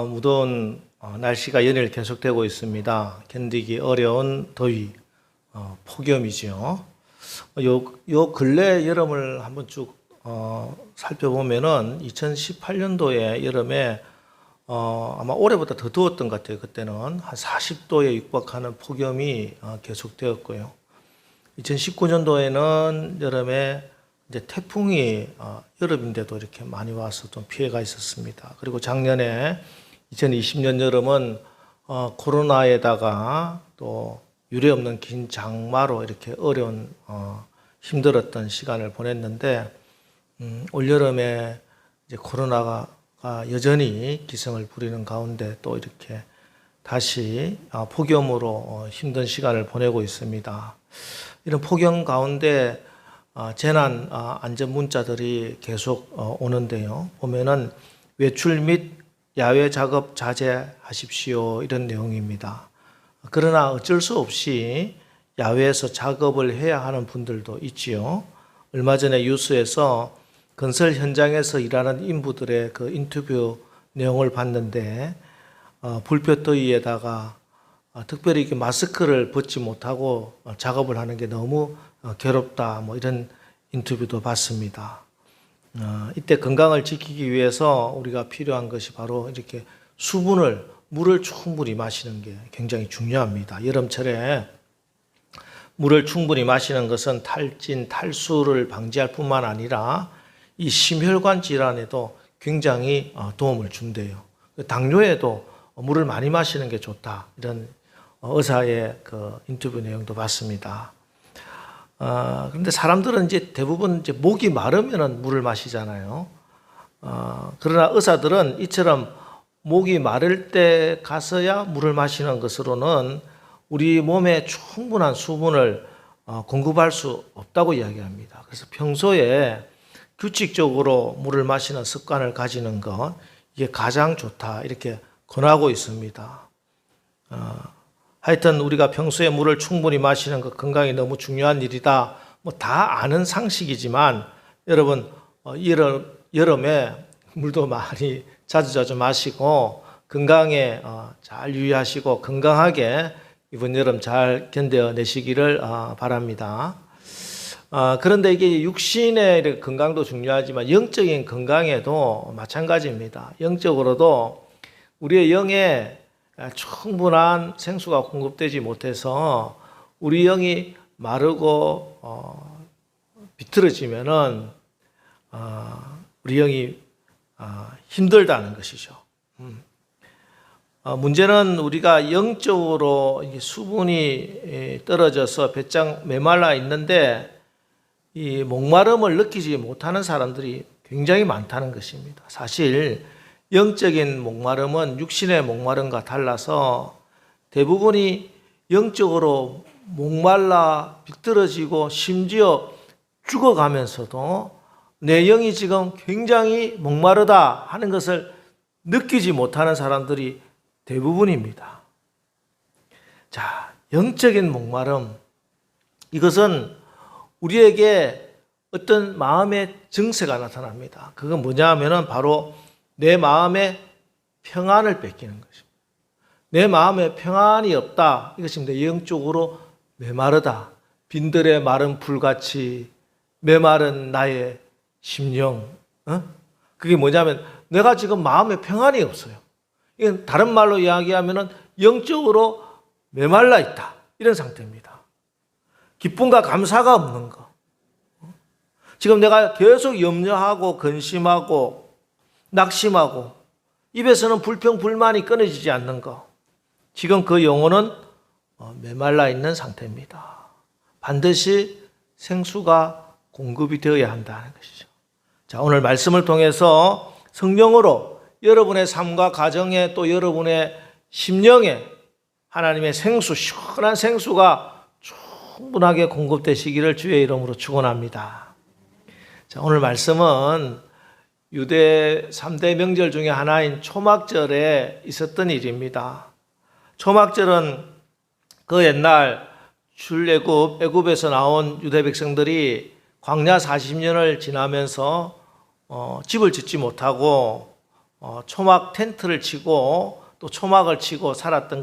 무더운 날씨가 연일 계속되고 있습니다. 견디기 어려운 더위, 폭염이죠. 요 근래 여름을 한번 쭉 살펴보면은 2018년도에 여름에 아마 올해보다 더 더웠던 것 같아요. 그때는 한 40도에 육박하는 폭염이 계속되었고요. 2019년도에는 여름에 이제 태풍이 여름인데도 이렇게 많이 와서 좀 피해가 있었습니다. 그리고 작년에 2020년 여름은 코로나에다가 또 유례없는 긴 장마로 이렇게 어려운 힘들었던 시간을 보냈는데 올 여름에 이제 코로나가 여전히 기승을 부리는 가운데 또 이렇게 다시 폭염으로 힘든 시간을 보내고 있습니다. 이런 폭염 가운데 재난 안전 문자들이 계속 오는데요. 보면은 외출 및 야외 작업 자제하십시오 이런 내용입니다. 그러나 어쩔 수 없이 야외에서 작업을 해야 하는 분들도 있지요. 얼마 전에 뉴스에서 건설 현장에서 일하는 인부들의 그 인터뷰 내용을 봤는데 불볕더위에다가 특별히 이렇게 마스크를 벗지 못하고 작업을 하는 게 너무 괴롭다 뭐 이런 인터뷰도 봤습니다. 이때 건강을 지키기 위해서 우리가 필요한 것이 바로 이렇게 물을 충분히 마시는 게 굉장히 중요합니다. 여름철에 물을 충분히 마시는 것은 탈진, 탈수를 방지할 뿐만 아니라 이 심혈관 질환에도 굉장히 도움을 준대요. 당뇨에도 물을 많이 마시는 게 좋다. 이런 의사의 그 인터뷰 내용도 봤습니다. 그런데 사람들은 이제 대부분 이제 목이 마르면은 물을 마시잖아요. 그러나 의사들은 이처럼 목이 마를 때 가서야 물을 마시는 것으로는 우리 몸에 충분한 수분을 공급할 수 없다고 이야기합니다. 그래서 평소에 규칙적으로 물을 마시는 습관을 가지는 것, 이게 가장 좋다 이렇게 권하고 있습니다. 하여튼 우리가 평소에 물을 충분히 마시는 것 건강에 너무 중요한 일이다. 뭐 다 아는 상식이지만 여러분 여름에 물도 많이 자주 마시고 건강에 잘 유의하시고 건강하게 이번 여름 잘 견뎌내시기를 바랍니다. 그런데 이게 육신의 건강도 중요하지만 영적인 건강에도 마찬가지입니다. 영적으로도 우리의 영에 충분한 생수가 공급되지 못해서 우리 영이 마르고 비틀어지면은 우리 영이 힘들다는 것이죠. 문제는 우리가 영적으로 수분이 떨어져서 배짱 메말라 있는데 이 목마름을 느끼지 못하는 사람들이 굉장히 많다는 것입니다. 사실 영적인 목마름은 육신의 목마름과 달라서 대부분이 영적으로 목말라 비틀어지고 심지어 죽어가면서도 내 영이 지금 굉장히 목마르다 하는 것을 느끼지 못하는 사람들이 대부분입니다. 자, 영적인 목마름, 이것은 우리에게 어떤 마음의 증세가 나타납니다. 그건 뭐냐 하면은 바로 내 마음의 평안을 뺏기는 것입니다. 내 마음에 평안이 없다. 이것입니다. 영적으로 메마르다. 빈들의 마른 풀같이 메마른 나의 심령. 그게 뭐냐면 내가 지금 마음에 평안이 없어요. 이건 다른 말로 이야기하면은 영적으로 메말라 있다. 이런 상태입니다. 기쁨과 감사가 없는 거. 지금 내가 계속 염려하고 근심하고 낙심하고 입에서는 불평 불만이 끊어지지 않는 거. 지금 그 영혼은 메말라 있는 상태입니다. 반드시 생수가 공급이 되어야 한다는 것이죠. 자, 오늘 말씀을 통해서 성령으로 여러분의 삶과 가정에 또 여러분의 심령에 하나님의 생수, 시원한 생수가 충분하게 공급되시기를 주의 이름으로 축원합니다. 자, 오늘 말씀은 유대 3대 명절 중에 하나인 초막절에 있었던 일입니다. 초막절은 그 옛날 애굽에서 나온 유대 백성들이 광야 40년을 지나면서 집을 짓지 못하고 초막 텐트를 치고 또 초막을 치고 살았던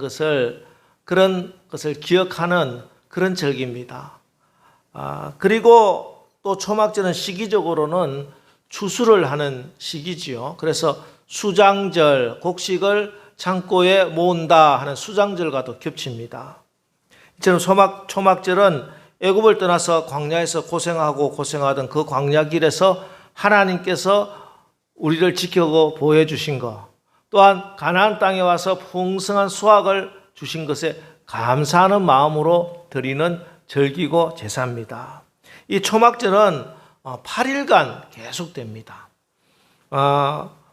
그런 것을 기억하는 그런 절기입니다. 그리고 또 초막절은 시기적으로는 추수를 하는 시기지요. 그래서 수장절, 곡식을 창고에 모은다 하는 수장절과도 겹칩니다. 이처럼 초막절은 애굽을 떠나서 광야에서 고생하던 그 광야길에서 하나님께서 우리를 지켜고 보호해 주신 것, 또한 가나안 땅에 와서 풍성한 수확을 주신 것에 감사하는 마음으로 드리는 절기고 제사입니다. 이 초막절은 8일간 계속됩니다.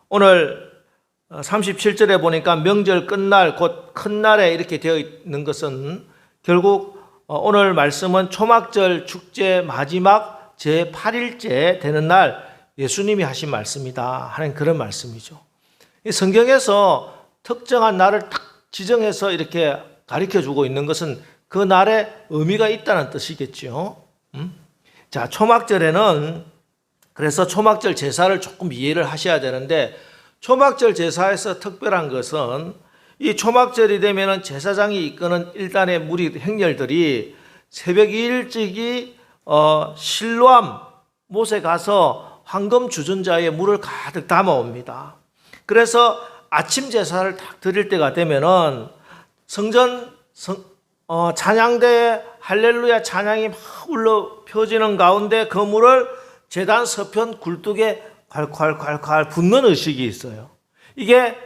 오늘 37절에 보니까 명절 끝날 곧 큰 날에 이렇게 되어 있는 것은 결국 오늘 말씀은 초막절 축제 마지막 제8일째 되는 날 예수님이 하신 말씀이다 하는 그런 말씀이죠. 성경에서 특정한 날을 딱 지정해서 이렇게 가르쳐주고 있는 것은 그 날에 의미가 있다는 뜻이겠죠. 자, 초막절에는 그래서 초막절 제사를 조금 이해를 하셔야 되는데, 초막절 제사에서 특별한 것은 이 초막절이 되면은 제사장이 이끄는 일단의 행렬들이 새벽 일찍이 실로암 못에 가서 황금 주전자에 물을 가득 담아옵니다. 그래서 아침 제사를 딱 드릴 때가 되면은 찬양대에 할렐루야 찬양이 막 울려 펴지는 가운데 그 물을 제단 서편 굴뚝에 콸콸콸콸 붓는 의식이 있어요. 이게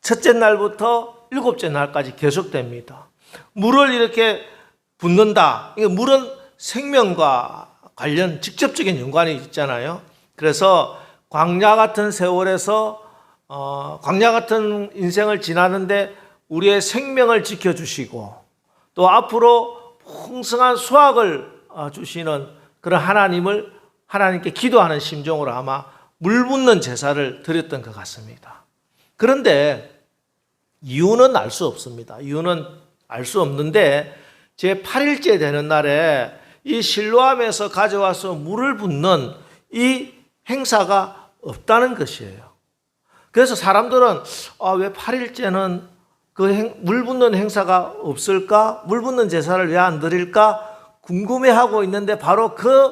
첫째 날부터 일곱째 날까지 계속됩니다. 물을 이렇게 붓는다. 물은 생명과 관련 직접적인 연관이 있잖아요. 그래서 광야 같은 세월에서 광야 같은 인생을 지나는데 우리의 생명을 지켜주시고 또 앞으로 풍성한 수확을 주시는 그런 하나님께 기도하는 심정으로 아마 물 붓는 제사를 드렸던 것 같습니다. 그런데 이유는 알 수 없습니다. 이유는 알 수 없는데 제8일째 되는 날에 이 실로암에서 가져와서 물을 붓는 이 행사가 없다는 것이에요. 그래서 사람들은 왜 8일째는 물 붓는 행사가 없을까? 물 붓는 제사를 왜 안 드릴까? 궁금해하고 있는데 바로 그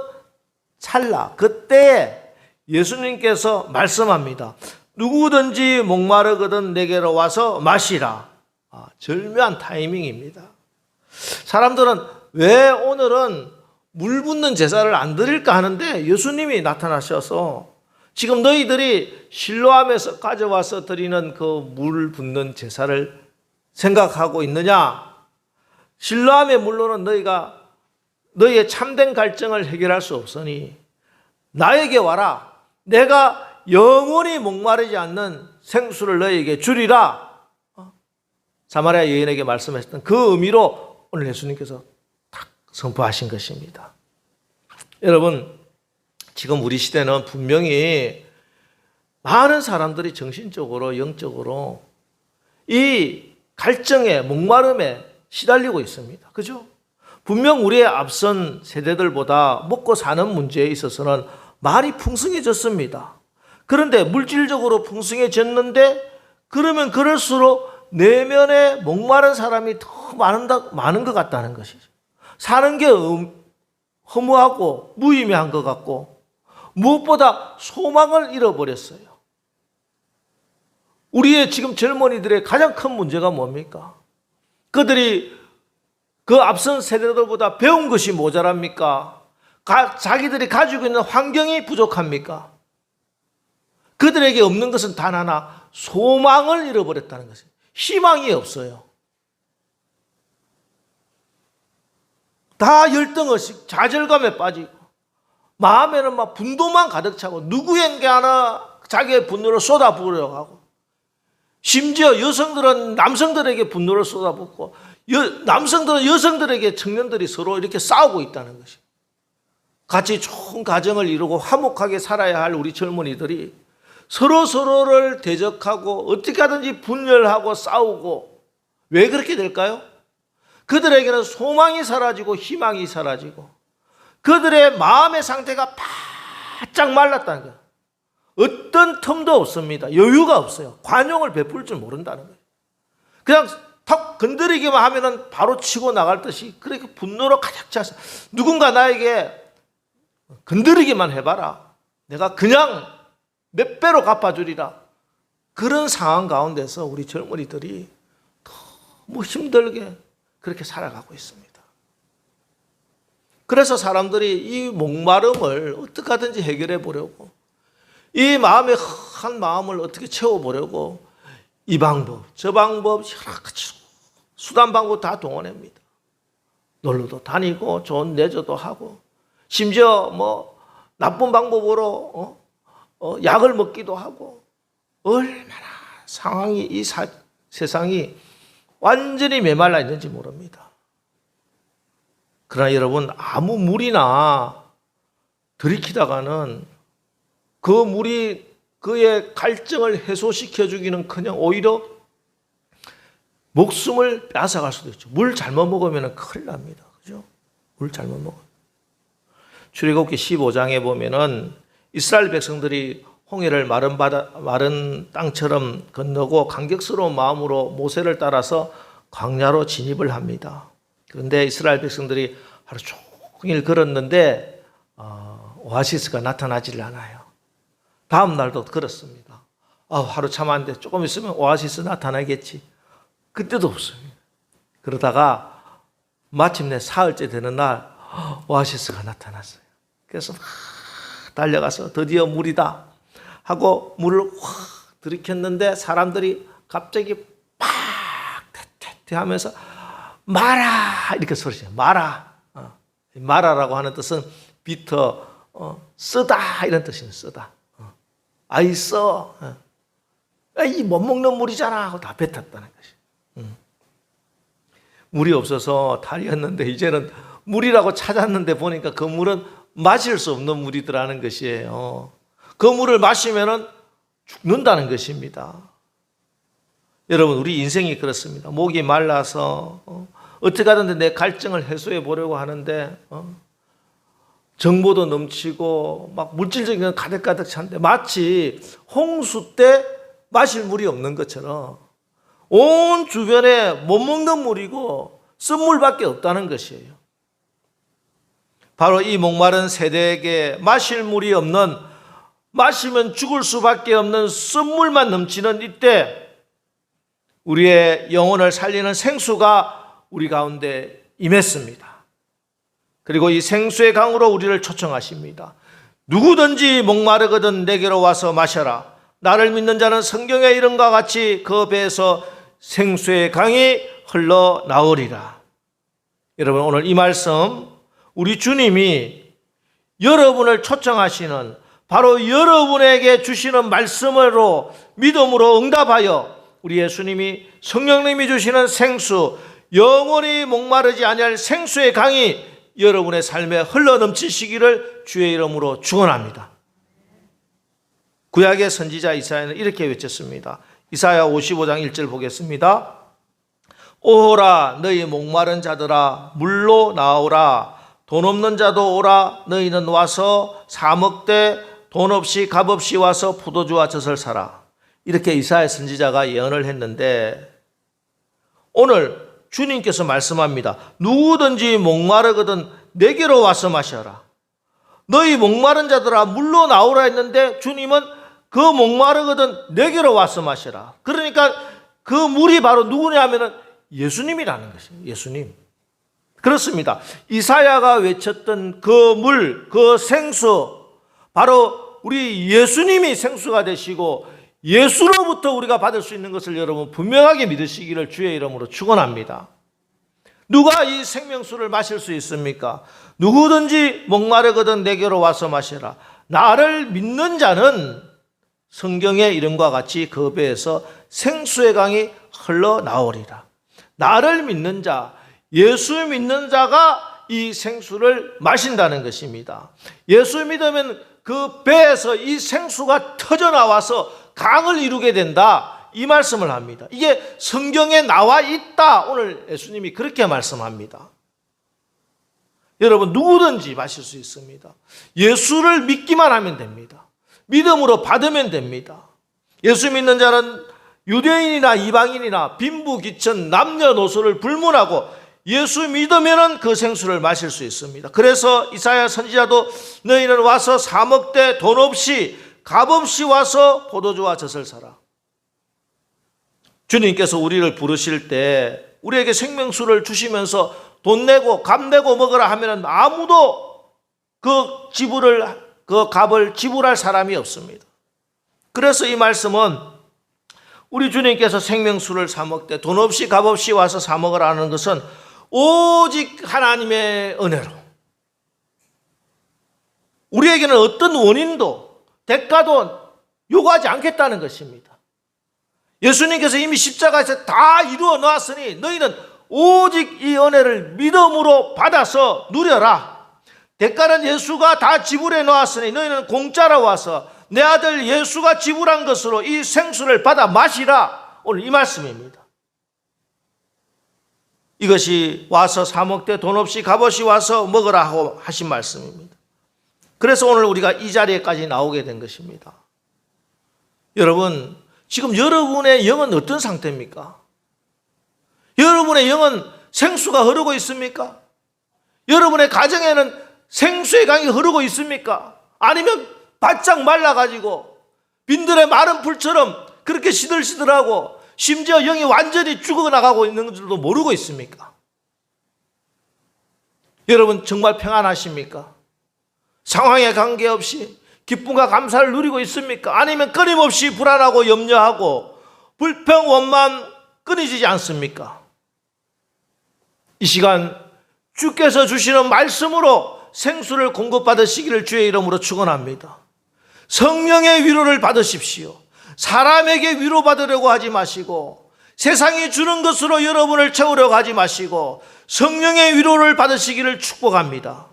찰나, 그때에 예수님께서 말씀합니다. 누구든지 목마르거든 내게로 와서 마시라. 절묘한 타이밍입니다. 사람들은 왜 오늘은 물 붓는 제사를 안 드릴까 하는데 예수님이 나타나셔서 지금 너희들이 실로암에서 가져와서 드리는 그 물 붓는 제사를 생각하고 있느냐? 실로암의 물로는 너희의 참된 갈증을 해결할 수 없으니 나에게 와라. 내가 영원히 목마르지 않는 생수를 너희에게 주리라. 사마리아 여인에게 말씀하셨던 그 의미로 오늘 예수님께서 딱 선포하신 것입니다. 여러분, 지금 우리 시대는 분명히 많은 사람들이 정신적으로 영적으로 이 갈증에 목마름에 시달리고 있습니다. 그죠? 분명 우리의 앞선 세대들보다 먹고 사는 문제에 있어서는 말이 풍성해졌습니다. 그런데 물질적으로 풍성해졌는데 그러면 그럴수록 내면에 목마른 사람이 더 많은 것 같다는 것이죠. 사는 게 허무하고 무의미한 것 같고 무엇보다 소망을 잃어버렸어요. 우리의 지금 젊은이들의 가장 큰 문제가 뭡니까? 그들이 그 앞선 세대들보다 배운 것이 모자랍니까? 자기들이 가지고 있는 환경이 부족합니까? 그들에게 없는 것은 단 하나, 소망을 잃어버렸다는 것이에요. 희망이 없어요. 다 열등의식, 좌절감에 빠지고 마음에는 막 분노만 가득 차고 누구에게 하나 자기의 분노를 쏟아부으려고 하고 심지어 여성들은 남성들에게 분노를 쏟아붓고 남성들은 여성들에게 청년들이 서로 이렇게 싸우고 있다는 것이에요. 같이 좋은 가정을 이루고 화목하게 살아야 할 우리 젊은이들이 서로를 대적하고 어떻게 하든지 분열하고 싸우고 왜 그렇게 될까요? 그들에게는 소망이 사라지고 희망이 사라지고 그들의 마음의 상태가 바짝 말랐다는 거예요. 어떤 틈도 없습니다. 여유가 없어요. 관용을 베풀 줄 모른다는 거예요. 그냥 턱 건드리기만 하면은 바로 치고 나갈 듯이 그렇게 분노로 가득 차서 누군가 나에게 건드리기만 해봐라. 내가 그냥 몇 배로 갚아주리라. 그런 상황 가운데서 우리 젊은이들이 너무 힘들게 그렇게 살아가고 있습니다. 그래서 사람들이 이 목마름을 어떻게 하든지 해결해 보려고, 이 마음의 한 마음을 어떻게 채워보려고 이 방법, 저 방법, 여러 가지 수단 방법 다 동원합니다. 놀러도 다니고 좋은 내조도 하고, 심지어 뭐 나쁜 방법으로 약을 먹기도 하고, 얼마나 상황이 이 세상이 완전히 메말라 있는지 모릅니다. 그러나 여러분, 아무 물이나 들이키다가는 그 물이 그의 갈증을 해소시켜주기는커녕 오히려 목숨을 빼앗아갈 수도 있죠. 물 잘못 먹으면 큰일 납니다. 그죠? 물 잘못 먹어요. 출애굽기 15장에 보면은 이스라엘 백성들이 홍해를 마른 땅처럼 건너고 감격스러운 마음으로 모세를 따라서 광야로 진입을 합니다. 그런데 이스라엘 백성들이 하루 종일 걸었는데 오아시스가 나타나질 않아요. 다음 날도 걸었습니다. 하루 참았는데 조금 있으면 오아시스 나타나겠지. 그때도 없습니다. 그러다가 마침내 사흘째 되는 날 오아시스가 나타났어요. 그래서 막 달려가서 드디어 물이다 하고 물을 확 들이켰는데 사람들이 갑자기 팍 태태 하면서 마라 이렇게 소리쳐요. 마라. 마라라고 하는 뜻은 비터, 쓰다 이런 뜻입니다. 쓰다. 아이 써. 이 못 먹는 물이잖아 하고 다 뱉었다는 것이. 물이 없어서 탈이었는데 이제는 물이라고 찾았는데 보니까 그 물은 마실 수 없는 물이더라는 것이에요. 그 물을 마시면은 죽는다는 것입니다. 여러분, 우리 인생이 그렇습니다. 목이 말라서 어떻게 하든지 내 갈증을 해소해 보려고 하는데 정보도 넘치고 막 물질적인 건 가득가득 찬데 마치 홍수 때 마실 물이 없는 것처럼 온 주변에 못 먹는 물이고 쓴물밖에 없다는 것이에요. 바로 이 목마른 세대에게 마실 물이 없는, 마시면 죽을 수밖에 없는 쓴물만 넘치는 이때 우리의 영혼을 살리는 생수가 우리 가운데 임했습니다. 그리고 이 생수의 강으로 우리를 초청하십니다. 누구든지 목마르거든 내게로 와서 마셔라. 나를 믿는 자는 성경의 이름과 같이 그 배에서 생수의 강이 흘러나오리라. 여러분, 오늘 이 말씀 우리 주님이 여러분을 초청하시는, 바로 여러분에게 주시는 말씀으로 믿음으로 응답하여 우리 예수님이 성령님이 주시는 생수, 영원히 목마르지 아니할 생수의 강이 여러분의 삶에 흘러넘치시기를 주의 이름으로 축원합니다. 구약의 선지자 이사야는 이렇게 외쳤습니다. 이사야 55장 1절 보겠습니다. 오라 너희 목마른 자들아 물로 나오라. 돈 없는 자도 오라. 너희는 와서 사 먹되 돈 없이 값 없이 와서 포도주와 젖을 사라. 이렇게 이사야 선지자가 예언을 했는데 오늘 주님께서 말씀합니다. 누구든지 목마르거든 내게로 와서 마셔라. 너희 목마른 자들아 물로 나오라 했는데 주님은 그 목마르거든 내게로 와서 마셔라. 그러니까 그 물이 바로 누구냐 하면은 예수님이라는 것이에요. 예수님. 그렇습니다. 이사야가 외쳤던 그 물, 그 생수, 바로 우리 예수님이 생수가 되시고 예수로부터 우리가 받을 수 있는 것을 여러분 분명하게 믿으시기를 주의 이름으로 축원합니다. 누가 이 생명수를 마실 수 있습니까? 누구든지 목마르거든 내게로 와서 마시라. 나를 믿는 자는 성경의 이름과 같이 그 배에서 생수의 강이 흘러나오리라. 나를 믿는 자, 예수 믿는 자가 이 생수를 마신다는 것입니다. 예수 믿으면 그 배에서 이 생수가 터져나와서 강을 이루게 된다, 이 말씀을 합니다. 이게 성경에 나와 있다. 오늘 예수님이 그렇게 말씀합니다. 여러분, 누구든지 마실 수 있습니다. 예수를 믿기만 하면 됩니다. 믿음으로 받으면 됩니다. 예수 믿는 자는 유대인이나 이방인이나 빈부귀천 남녀노소를 불문하고 예수 믿으면 그 생수를 마실 수 있습니다. 그래서 이사야 선지자도 너희는 와서 사 먹되 돈 없이 값없이 와서 포도주와 젖을 사라. 주님께서 우리를 부르실 때 우리에게 생명수를 주시면서 돈 내고 값 내고 먹으라 하면 아무도 그 값을 지불할 사람이 없습니다. 그래서 이 말씀은 우리 주님께서 생명수를 사 먹되 돈 없이 값 없이 와서 사 먹으라는 것은 오직 하나님의 은혜로 우리에게는 어떤 원인도 대가도 요구하지 않겠다는 것입니다. 예수님께서 이미 십자가에서 다 이루어 놓았으니 너희는 오직 이 은혜를 믿음으로 받아서 누려라. 대가는 예수가 다 지불해 놓았으니 너희는 공짜로 와서 내 아들 예수가 지불한 것으로 이 생수를 받아 마시라. 오늘 이 말씀입니다. 이것이 와서 사 먹되 돈 없이 값없이 와서 먹으라 하고 하신 말씀입니다. 그래서 오늘 우리가 이 자리에까지 나오게 된 것입니다. 여러분, 지금 여러분의 영은 어떤 상태입니까? 여러분의 영은 생수가 흐르고 있습니까? 여러분의 가정에는 생수의 강이 흐르고 있습니까? 아니면 바짝 말라가지고 빈들의 마른 풀처럼 그렇게 시들시들하고 심지어 영이 완전히 죽어나가고 있는 줄도 모르고 있습니까? 여러분 정말 평안하십니까? 상황에 관계없이 기쁨과 감사를 누리고 있습니까? 아니면 끊임없이 불안하고 염려하고 불평, 원만 끊이지 않습니까? 이 시간 주께서 주시는 말씀으로 생수를 공급받으시기를 주의 이름으로 축원합니다. 성령의 위로를 받으십시오. 사람에게 위로받으려고 하지 마시고 세상이 주는 것으로 여러분을 채우려고 하지 마시고 성령의 위로를 받으시기를 축복합니다.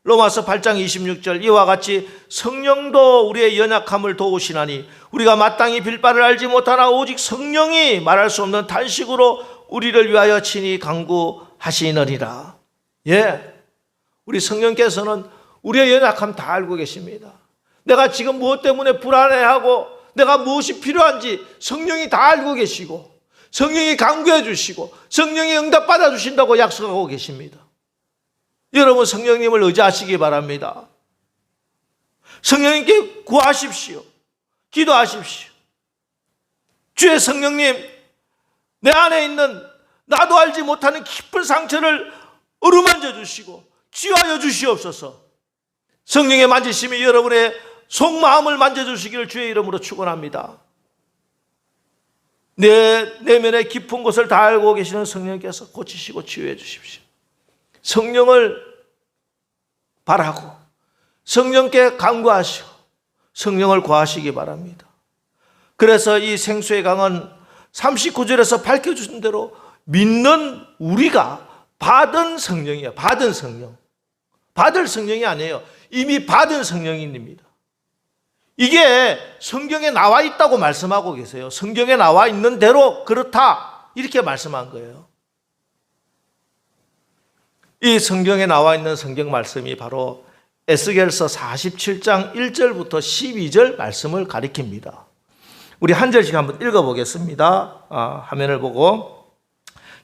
로마서 8장 26절 이와 같이 성령도 우리의 연약함을 도우시나니 우리가 마땅히 빌 바를 알지 못하나 오직 성령이 말할 수 없는 탄식으로 우리를 위하여 친히 간구하시느니라. 우리 성령께서는 우리의 연약함 다 알고 계십니다. 내가 지금 무엇 때문에 불안해하고 내가 무엇이 필요한지 성령이 다 알고 계시고 성령이 간구해 주시고 성령이 응답받아 주신다고 약속하고 계십니다. 여러분 성령님을 의지하시기 바랍니다. 성령님께 구하십시오. 기도하십시오. 주의 성령님, 내 안에 있는 나도 알지 못하는 깊은 상처를 어루만져 주시고 치유하여 주시옵소서. 성령의 만지심이 여러분의 속마음을 만져주시기를 주의 이름으로 축원합니다. 내 내면의 깊은 곳을 다 알고 계시는 성령께서 고치시고 치유해 주십시오. 성령을 바라고 성령께 간구하시고 성령을 구하시기 바랍니다. 그래서 이 생수의 강은 39절에서 밝혀주신 대로 믿는 우리가 받은 성령이에요. 받은 성령. 받을 성령이 아니에요. 이미 받은 성령입니다. 이게 성경에 나와 있다고 말씀하고 계세요. 성경에 나와 있는 대로 그렇다 이렇게 말씀한 거예요. 이 성경에 나와 있는 성경 말씀이 바로 에스겔서 47장 1절부터 12절 말씀을 가리킵니다. 우리 한 절씩 한번 읽어보겠습니다. 화면을 보고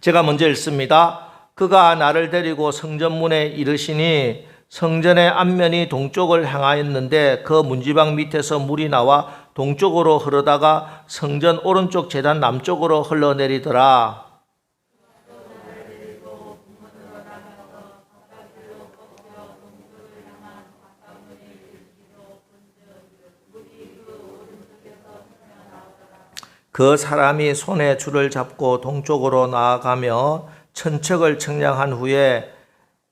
제가 먼저 읽습니다. 그가 나를 데리고 성전문에 이르시니 성전의 앞면이 동쪽을 향하였는데 그 문지방 밑에서 물이 나와 동쪽으로 흐르다가 성전 오른쪽 제단 남쪽으로 흘러내리더라. 그 사람이 손에 줄을 잡고 동쪽으로 나아가며 천척을 청량한 후에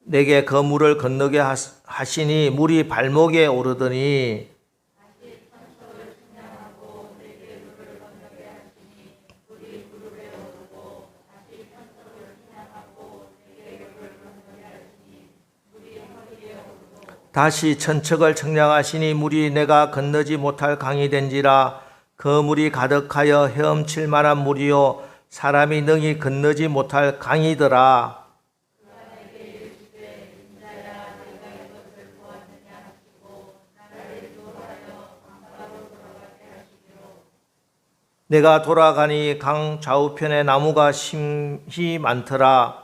내게 그 물을 건너게 하시니 물이 발목에 오르더니 다시 천척을 청량하시니 물이 내가 건너지 못할 강이 된지라. 그 물이 가득하여 헤엄칠 만한 물이요 사람이 능히 건너지 못할 강이더라. 내가 돌아가니 강 좌우편에 나무가 심히 많더라.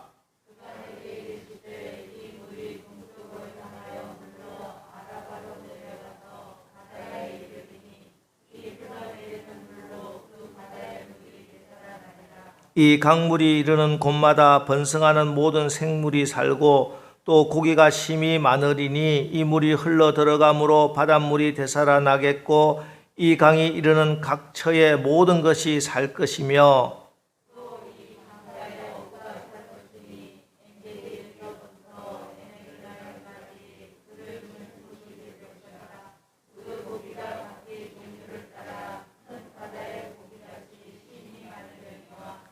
이 강물이 이르는 곳마다 번성하는 모든 생물이 살고 또 고기가 심히 많으리니 이 물이 흘러 들어가므로 바닷물이 되살아나겠고 이 강이 이르는 각 처의 모든 것이 살 것이며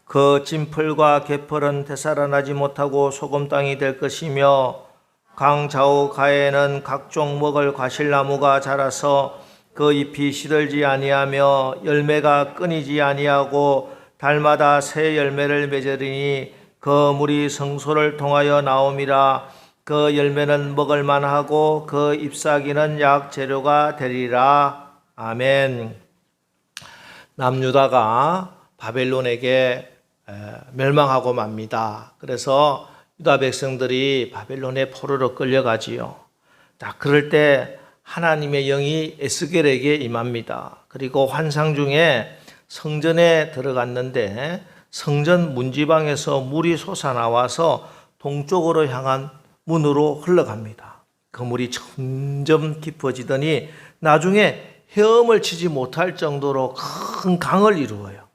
그 찐풀과 개펄은 되살아나지 못하고 소금 땅이 될 것이며 강 좌우 가에는 각종 먹을 과실나무가 자라서 그 잎이 시들지 아니하며 열매가 끊이지 아니하고 달마다 새 열매를 맺으리니 그 물이 성소를 통하여 나옴이라. 그 열매는 먹을 만하고 그 잎사귀는 약 재료가 되리라. 아멘. 남유다가 바벨론에게 멸망하고 맙니다. 그래서 유다 백성들이 바벨론에 포로로 끌려가지요. 자, 그럴 때 하나님의 영이 에스겔에게 임합니다. 그리고 환상 중에 성전에 들어갔는데 성전 문지방에서 물이 솟아나와서 동쪽으로 향한 문으로 흘러갑니다. 그 물이 점점 깊어지더니 나중에 헤엄을 치지 못할 정도로 큰 강을 이루어요.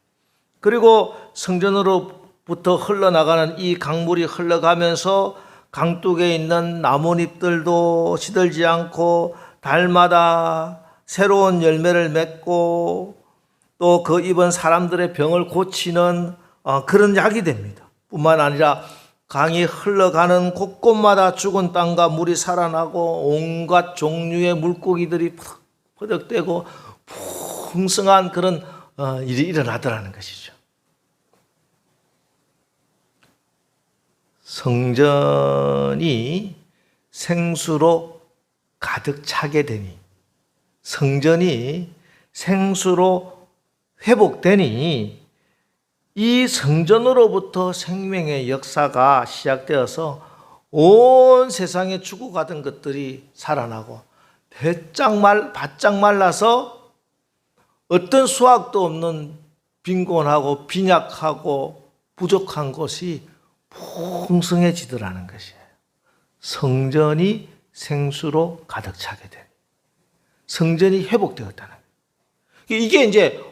그리고 성전으로부터 흘러나가는 이 강물이 흘러가면서 강둑에 있는 나뭇잎들도 시들지 않고 달마다 새로운 열매를 맺고 또 그 입은 사람들의 병을 고치는 그런 약이 됩니다. 뿐만 아니라 강이 흘러가는 곳곳마다 죽은 땅과 물이 살아나고 온갖 종류의 물고기들이 퍼덕대고 풍성한 그런 일이 일어나더라는 것이죠. 성전이 생수로 가득 차게 되니, 성전이 생수로 회복되니 이 성전으로부터 생명의 역사가 시작되어서 온 세상에 죽어가던 것들이 살아나고 바짝 말라서 어떤 수확도 없는 빈곤하고 빈약하고 부족한 곳이 풍성해지더라는 것이에요. 성전이 생수로 가득 차게 된, 성전이 회복되었다는 거예요. 이게 이제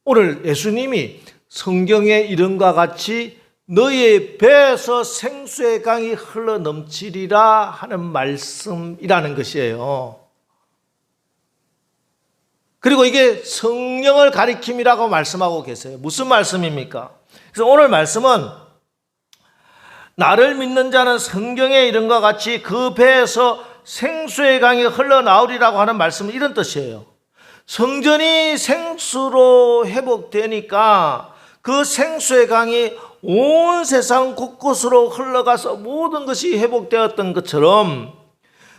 오늘 예수님이 성경의 이름과 같이 너희의 배에서 생수의 강이 흘러 넘치리라 하는 말씀이라는 것이에요. 그리고 이게 성령을 가리킴이라고 말씀하고 계세요. 무슨 말씀입니까? 그래서 오늘 말씀은 나를 믿는 자는 성경의 이름과 같이 그 배에서 생수의 강이 흘러나오리라고 하는 말씀은 이런 뜻이에요. 성전이 생수로 회복되니까 그 생수의 강이 온 세상 곳곳으로 흘러가서 모든 것이 회복되었던 것처럼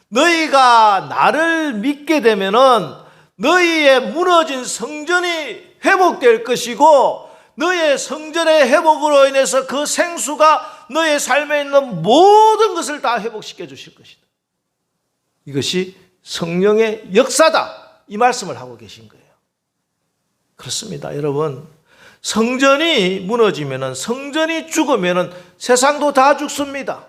너희가 나를 믿게 되면은 너희의 무너진 성전이 회복될 것이고 너희의 성전의 회복으로 인해서 그 생수가 너희의 삶에 있는 모든 것을 다 회복시켜 주실 것이다. 이것이 성령의 역사다. 이 말씀을 하고 계신 거예요. 그렇습니다. 여러분, 성전이 무너지면은, 성전이 죽으면은 세상도 다 죽습니다.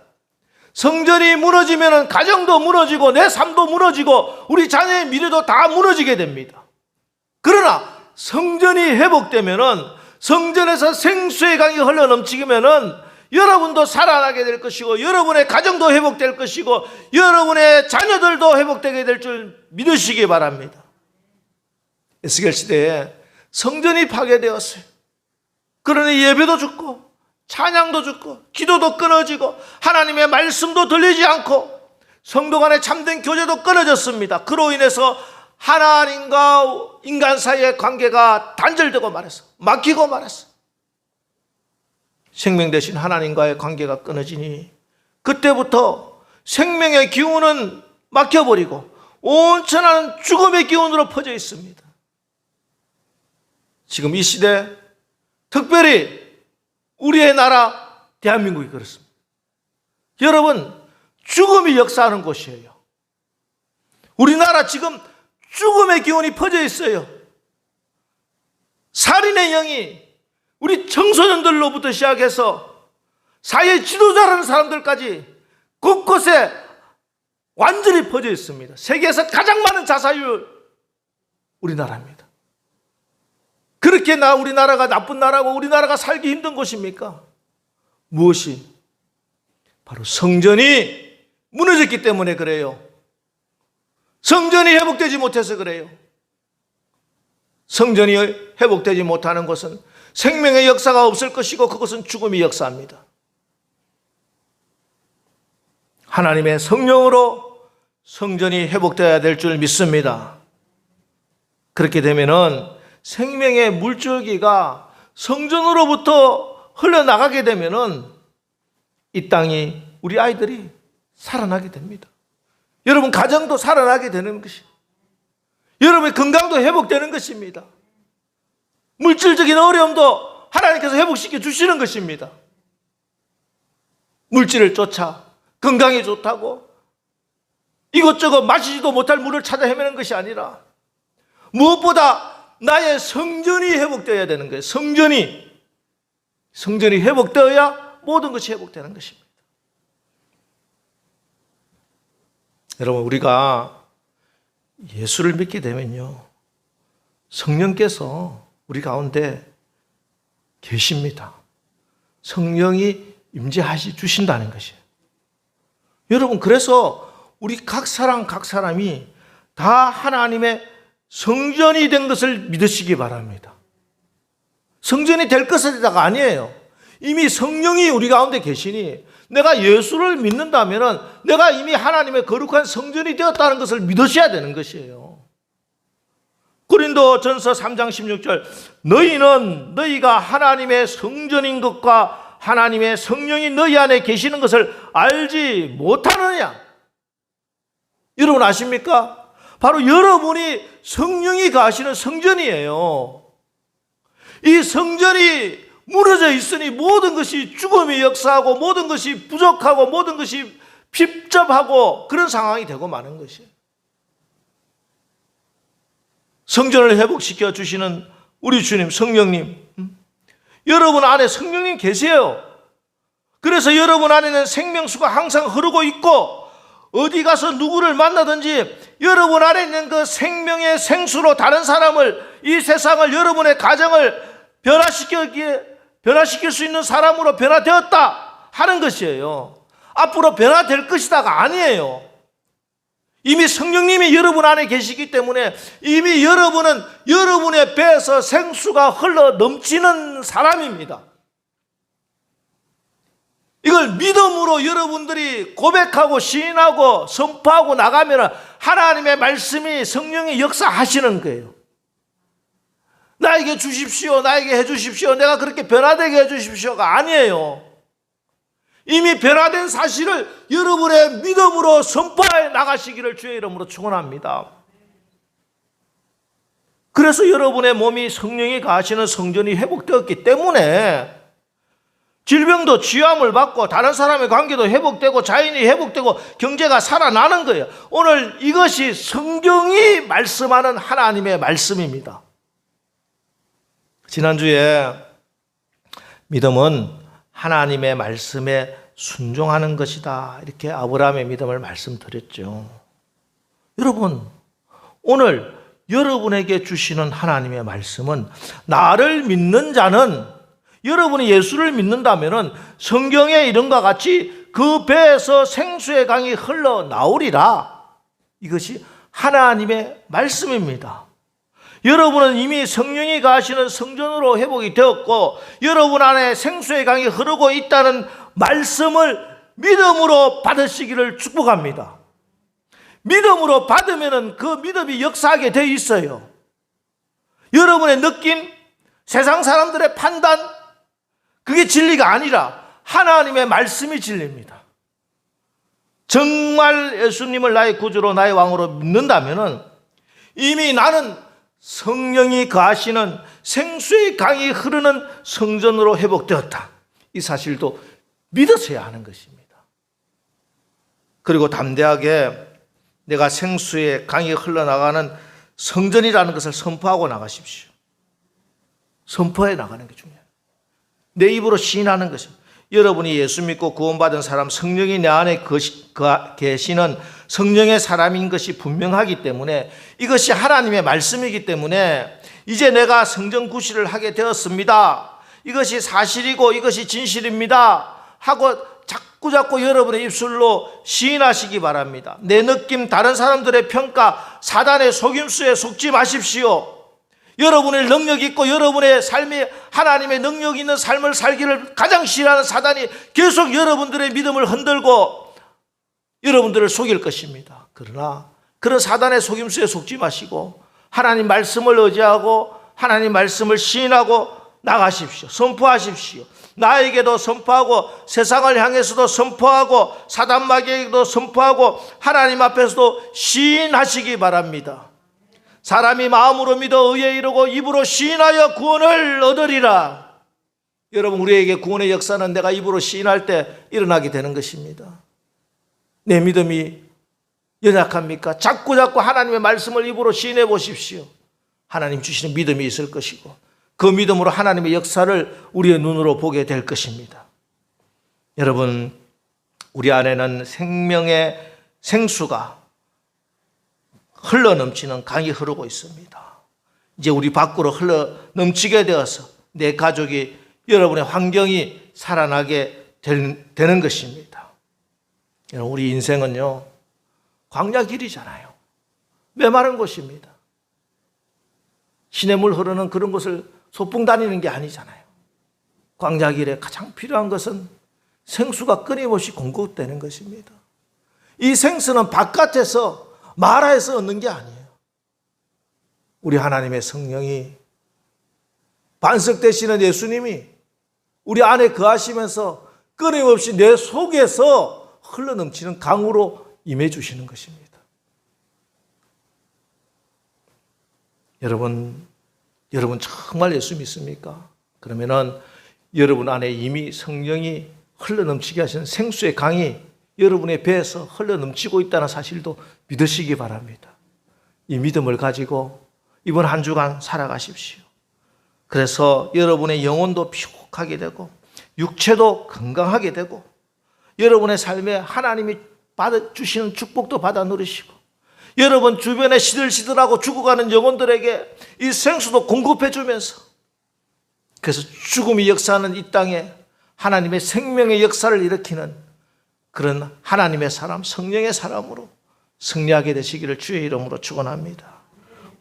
성전이 무너지면은 가정도 무너지고 내 삶도 무너지고 우리 자녀의 미래도 다 무너지게 됩니다. 그러나 성전이 회복되면은, 성전에서 생수의 강이 흘러 넘치면은 여러분도 살아나게 될 것이고 여러분의 가정도 회복될 것이고 여러분의 자녀들도 회복되게 될 줄 믿으시기 바랍니다. 에스겔 시대에 성전이 파괴되었어요. 그러니 예배도 죽고 찬양도 죽고 기도도 끊어지고 하나님의 말씀도 들리지 않고 성도 간의 참된 교제도 끊어졌습니다. 그로 인해서 하나님과 인간 사이의 관계가 단절되고 말았어. 막히고 말았어. 생명 대신 하나님과의 관계가 끊어지니 그때부터 생명의 기운은 막혀버리고 온 천하는 죽음의 기운으로 퍼져 있습니다. 지금 이 시대, 특별히 우리의 나라 대한민국이 그렇습니다. 여러분, 죽음이 역사하는 곳이에요. 우리나라 지금 죽음의 기운이 퍼져 있어요. 살인의 영이 우리 청소년들로부터 시작해서 사회 지도자라는 사람들까지 곳곳에 완전히 퍼져 있습니다. 세계에서 가장 많은 자살률 우리나라입니다. 그렇게 우리나라가 나쁜 나라고 우리나라가 살기 힘든 곳입니까? 무엇이? 바로 성전이 무너졌기 때문에 그래요. 성전이 회복되지 못해서 그래요. 성전이 회복되지 못하는 것은 생명의 역사가 없을 것이고 그것은 죽음의 역사입니다. 하나님의 성령으로 성전이 회복되어야 될 줄 믿습니다. 그렇게 되면은 생명의 물줄기가 성전으로부터 흘러나가게 되면은 이 땅이 우리 아이들이 살아나게 됩니다. 여러분 가정도 살아나게 되는 것이, 여러분의 건강도 회복되는 것입니다. 물질적인 어려움도 하나님께서 회복시켜 주시는 것입니다. 물질을 쫓아 건강이 좋다고 이것저것 마시지도 못할 물을 찾아 헤매는 것이 아니라 무엇보다 나의 성전이 회복되어야 되는 거예요. 성전이 회복되어야 모든 것이 회복되는 것입니다. 여러분, 우리가 예수를 믿게 되면요, 성령께서 우리 가운데 계십니다. 성령이 임재하시 주신다는 것이에요. 여러분, 그래서 우리 각 사람이 다 하나님의 성전이 된 것을 믿으시기 바랍니다. 성전이 될 것이다가 아니에요. 이미 성령이 우리 가운데 계시니 내가 예수를 믿는다면 내가 이미 하나님의 거룩한 성전이 되었다는 것을 믿으셔야 되는 것이에요. 고린도전서 3장 16절, 너희가 하나님의 성전인 것과 하나님의 성령이 너희 안에 계시는 것을 알지 못하느냐? 여러분 아십니까? 바로 여러분이 성령이 가시는 성전이에요. 이 성전이 무너져 있으니 모든 것이 죽음이 역사하고 모든 것이 부족하고 모든 것이 핍접하고 그런 상황이 되고 마는 것이에요. 성전을 회복시켜 주시는 우리 주님, 성령님, 여러분 안에 성령님 계세요. 그래서 여러분 안에는 생명수가 항상 흐르고 있고 어디 가서 누구를 만나든지 여러분 안에 있는 그 생명의 생수로 다른 사람을, 이 세상을, 여러분의 가정을 변화시킬 수 있는 사람으로 변화되었다 하는 것이에요. 앞으로 변화될 것이다가 아니에요. 이미 성령님이 여러분 안에 계시기 때문에 이미 여러분은 여러분의 배에서 생수가 흘러 넘치는 사람입니다. 이걸 믿음으로 여러분들이 고백하고 시인하고 선포하고 나가면 하나님의 말씀이, 성령이 역사하시는 거예요. 나에게 주십시오, 나에게 해주십시오, 내가 그렇게 변화되게 해주십시오가 아니에요. 이미 변화된 사실을 여러분의 믿음으로 선포해 나가시기를 주의 이름으로 축원합니다. 그래서 여러분의 몸이 성령이 가시는 성전이 회복되었기 때문에 질병도 치유함을 받고 다른 사람의 관계도 회복되고 자연이 회복되고 경제가 살아나는 거예요. 오늘 이것이 성경이 말씀하는 하나님의 말씀입니다. 지난주에 믿음은 하나님의 말씀에 순종하는 것이다, 이렇게 아브라함의 믿음을 말씀드렸죠. 여러분, 오늘 여러분에게 주시는 하나님의 말씀은 나를 믿는 자는, 여러분이 예수를 믿는다면 성경의 이름과 같이 그 배에서 생수의 강이 흘러나오리라. 이것이 하나님의 말씀입니다. 여러분은 이미 성령이 가시는 성전으로 회복이 되었고 여러분 안에 생수의 강이 흐르고 있다는 말씀을 믿음으로 받으시기를 축복합니다. 믿음으로 받으면 그 믿음이 역사하게 되어 있어요. 여러분의 느낌, 세상 사람들의 판단, 그게 진리가 아니라 하나님의 말씀이 진리입니다. 정말 예수님을 나의 구주로 나의 왕으로 믿는다면 이미 나는 성령이 거하시는 생수의 강이 흐르는 성전으로 회복되었다. 이 사실도 믿으셔야 하는 것입니다. 그리고 담대하게 내가 생수의 강이 흘러나가는 성전이라는 것을 선포하고 나가십시오. 선포해 나가는 게 중요해요. 내 입으로 시인하는 것입니다. 여러분이 예수 믿고 구원받은 사람, 성령이 내 안에 계시는 성령의 사람인 것이 분명하기 때문에, 이것이 하나님의 말씀이기 때문에 이제 내가 성전 구실을 하게 되었습니다, 이것이 사실이고 이것이 진실입니다 하고 자꾸 여러분의 입술로 시인하시기 바랍니다. 내 느낌, 다른 사람들의 평가, 사단의 속임수에 속지 마십시오. 여러분의 능력 있고 여러분의 삶이 하나님의 능력 있는 삶을 살기를 가장 싫어하는 사단이 계속 여러분들의 믿음을 흔들고 여러분들을 속일 것입니다. 그러나 그런 사단의 속임수에 속지 마시고 하나님 말씀을 의지하고 하나님 말씀을 시인하고 나가십시오. 선포하십시오. 나에게도 선포하고 세상을 향해서도 선포하고 사단 마귀에게도 선포하고 하나님 앞에서도 시인하시기 바랍니다. 사람이 마음으로 믿어 의에 이르고 입으로 시인하여 구원을 얻으리라. 여러분, 우리에게 구원의 역사는 내가 입으로 시인할 때 일어나게 되는 것입니다. 내 믿음이 연약합니까? 자꾸 하나님의 말씀을 입으로 시인해 보십시오. 하나님 주시는 믿음이 있을 것이고 그 믿음으로 하나님의 역사를 우리의 눈으로 보게 될 것입니다. 여러분, 우리 안에는 생명의 생수가 흘러넘치는 강이 흐르고 있습니다. 이제 우리 밖으로 흘러넘치게 되어서 내 가족이, 여러분의 환경이 살아나게 되는 것입니다. 여러분, 우리 인생은요, 광야 길이잖아요. 메마른 곳입니다. 시냇물 흐르는 그런 곳을 소풍 다니는 게 아니잖아요. 광야 길에 가장 필요한 것은 생수가 끊임없이 공급되는 것입니다. 이 생수는 바깥에서 마라에서 얻는 게 아니에요. 우리 하나님의 성령이, 반석되시는 예수님이 우리 안에 거하시면서 끊임없이 내 속에서 흘러넘치는 강으로 임해 주시는 것입니다. 여러분 정말 예수 믿습니까? 그러면은 여러분 안에 이미 성령이 흘러넘치게 하시는 생수의 강이 여러분의 배에서 흘러넘치고 있다는 사실도 믿으시기 바랍니다. 이 믿음을 가지고 이번 한 주간 살아가십시오. 그래서 여러분의 영혼도 피곤하게 되고 육체도 건강하게 되고 여러분의 삶에 하나님이 주시는 축복도 받아 누리시고 여러분 주변에 시들시들하고 죽어가는 영혼들에게 이 생수도 공급해 주면서, 그래서 죽음이 역사하는 이 땅에 하나님의 생명의 역사를 일으키는 그런 하나님의 사람, 성령의 사람으로 승리하게 되시기를 주의 이름으로 축원합니다.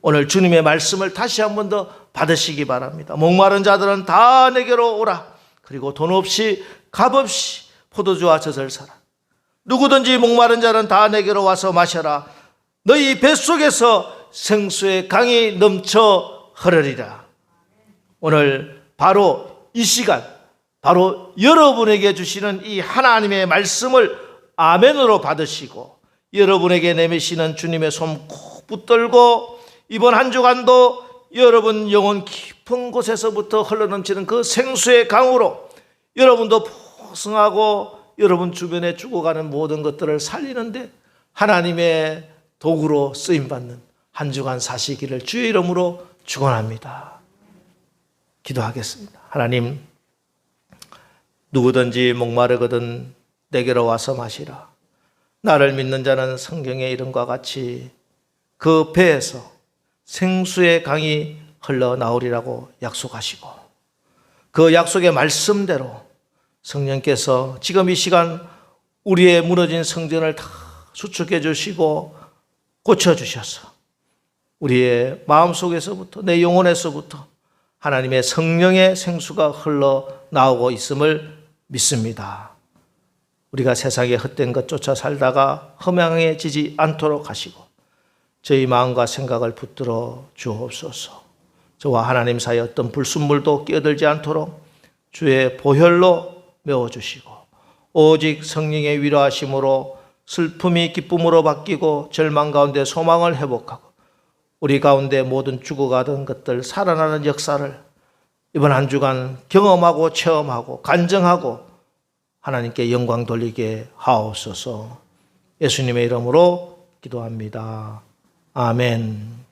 오늘 주님의 말씀을 다시 한 번 더 받으시기 바랍니다. 목마른 자들은 다 내게로 오라. 그리고 돈 없이 값 없이 포도주와 젖을 사라. 누구든지 목마른 자는 다 내게로 와서 마셔라. 너희 뱃속에서 생수의 강이 넘쳐 흐르리라. 오늘 바로 이 시간, 바로 여러분에게 주시는 이 하나님의 말씀을 아멘으로 받으시고 여러분에게 내미시는 주님의 손 꼭 붙들고 이번 한 주간도 여러분 영혼 깊은 곳에서부터 흘러넘치는 그 생수의 강으로 여러분도 포성하고 여러분 주변에 죽어가는 모든 것들을 살리는데 하나님의 도구로 쓰임받는 한 주간 사시기를 주의 이름으로 축원합니다. 기도하겠습니다. 하나님, 누구든지 목마르거든 내게로 와서 마시라. 나를 믿는 자는 성경의 이름과 같이 그 배에서 생수의 강이 흘러나오리라고 약속하시고 그 약속의 말씀대로 성령께서 지금 이 시간 우리의 무너진 성전을 다 수축해 주시고 고쳐주셔서 우리의 마음속에서부터 내 영혼에서부터 하나님의 성령의 생수가 흘러나오고 있음을 믿습니다. 우리가 세상의 헛된 것 쫓아 살다가 허망해지지 않도록 하시고 저희 마음과 생각을 붙들어 주옵소서. 저와 하나님 사이 어떤 불순물도 끼어들지 않도록 주의 보혈로 메워주시고 오직 성령의 위로하심으로 슬픔이 기쁨으로 바뀌고 절망 가운데 소망을 회복하고 우리 가운데 모든 죽어가던 것들 살아나는 역사를 이번 한 주간 경험하고 체험하고 간증하고 하나님께 영광 돌리게 하옵소서. 예수님의 이름으로 기도합니다. 아멘.